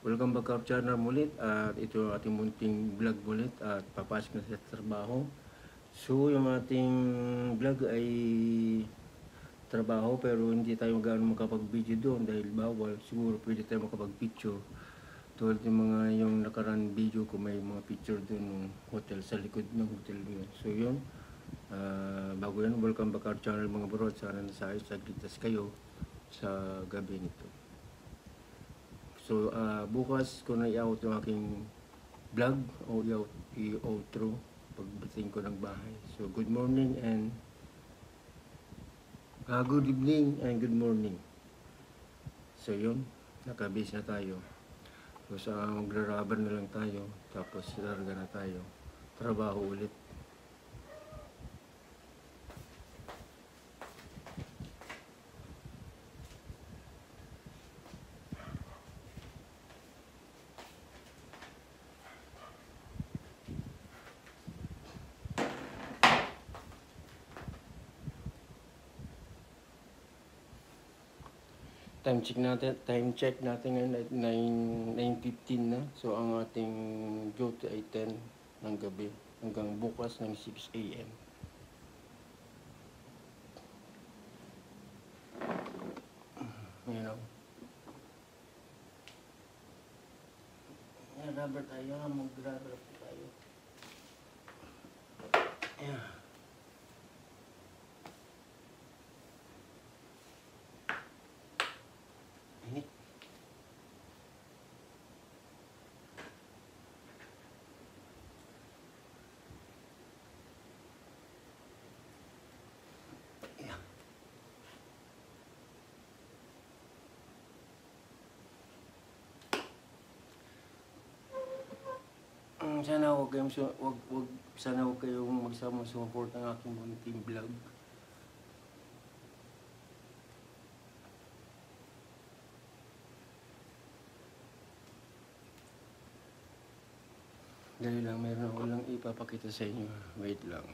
Welcome back our channel mulit at ito ang ating munting vlog mulit at papasok na sa trabaho. So yung ating vlog ay trabaho pero hindi tayo gaano makapag-video doon dahil bawal. Siguro pwede tayo makapag-picture. Tulad yung mga yung nakaraan video ko, may mga picture doon ng hotel sa likod ng hotel yun. So yun, bago yan, welcome back our channel mga bro at sana nasa ayos at ligtas kayo sa gabi nito. So, bukas ko na i-out yung aking vlog o i-outro pagdating ko ng bahay. So, good morning and good evening and good morning. So, yun. Nakabase na tayo. So, magra-rubber na lang tayo. Tapos, larga na tayo. Trabaho ulit. Time check natin ngayon at 9:15 na. So ang ating duty ay 10 ng gabi hanggang bukas ng 6 AM. Ayan o. Ayan, rubber tayo. Mag-rubber tayo. Ayan. Sana huwag kayong magsama support ng aking munting vlog. Dahil lang meron ako lang ipapakita sa inyo. Wait lang.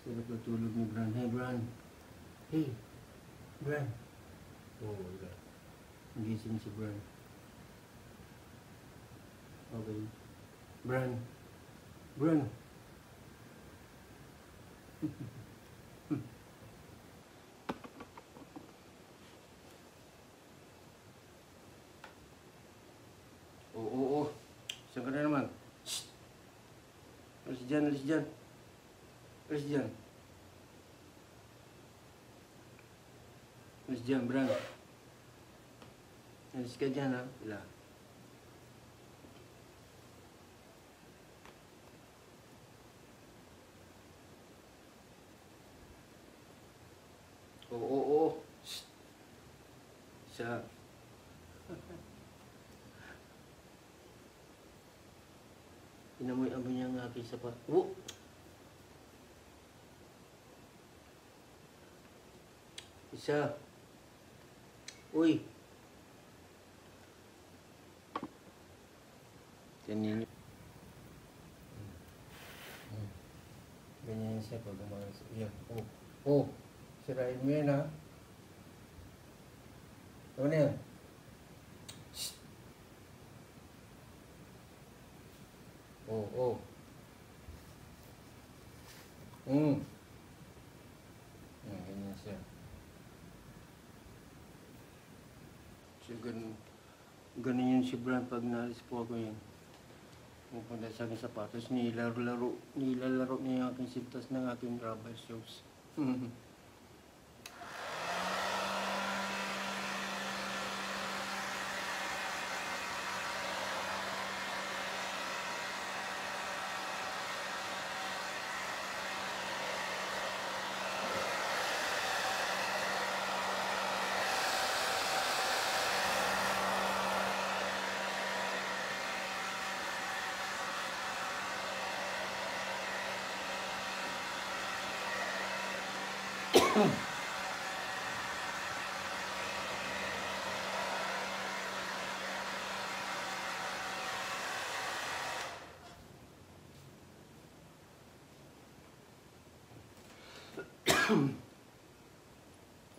Sarap na tulog ni Bran. Hey Bran. Hey Bran. Oh wala. Gising si Bran. Okay. Bran. Bran. Oo. Saan ka na naman? Shhh. Alis dyan, alis dyan. Alis dyan. Alis dyan, Bran. Alis ka dyan, ha? Wala. Oo. Shhh. Isa. Inamoy-amoy niya ang aking sapat. Oh! Isa. Uy! Ganyan yun. Ganyan siya pag umagas. Yan. Oh! Oh! Sirain mo yan, ha? Ano na yan? Shhh! Oh. Ganyan siya. So, ganun yun si Bran pag naalis po ako yan. Pupunta sa aking sapatos, nilalaro niya yung aking sintas ng aking rubber shoes.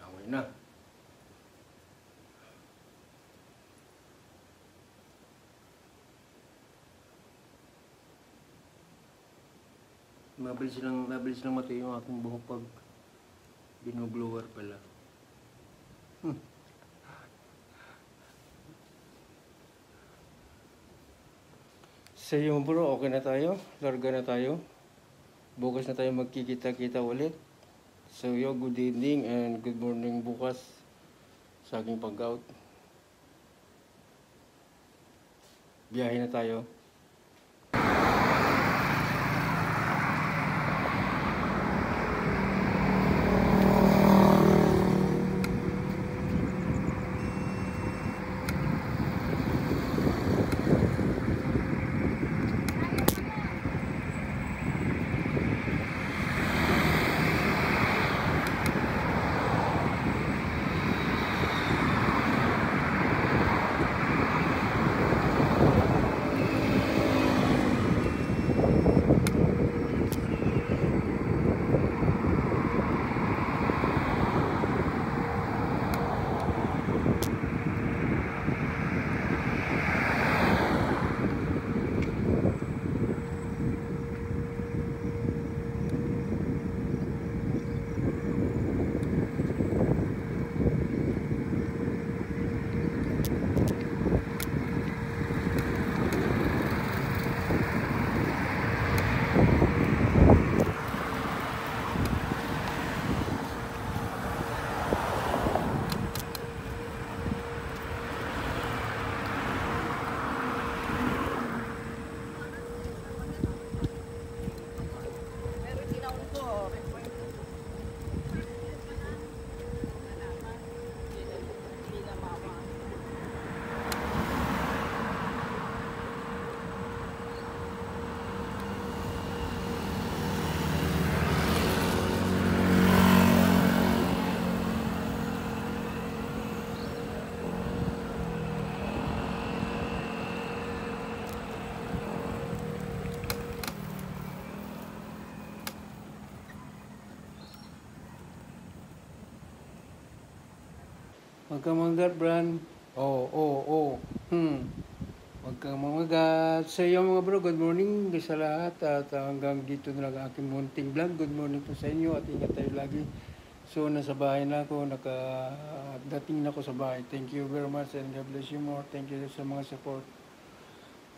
Okay na. Mabilis lang matuyo yung aking buhok pag binublower pala. So yung bro, okay na tayo. Larga na tayo. Bukas na tayo magkikita-kita ulit. So yo, good evening and good morning bukas sa aking pag-out. Biyahe na tayo. Huwag kang manggat, Bran. Oo. Huwag kang mamagat. So yung mga bro, good morning sa lahat. At hanggang dito na lang ang aking munting vlog. Good morning po sa inyo at ingat tayo lagi. So nasa bahay na ako, nakadating na ako sa bahay. Thank you very much and God bless you more. Thank you sa mga support.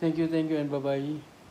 Thank you and bye-bye.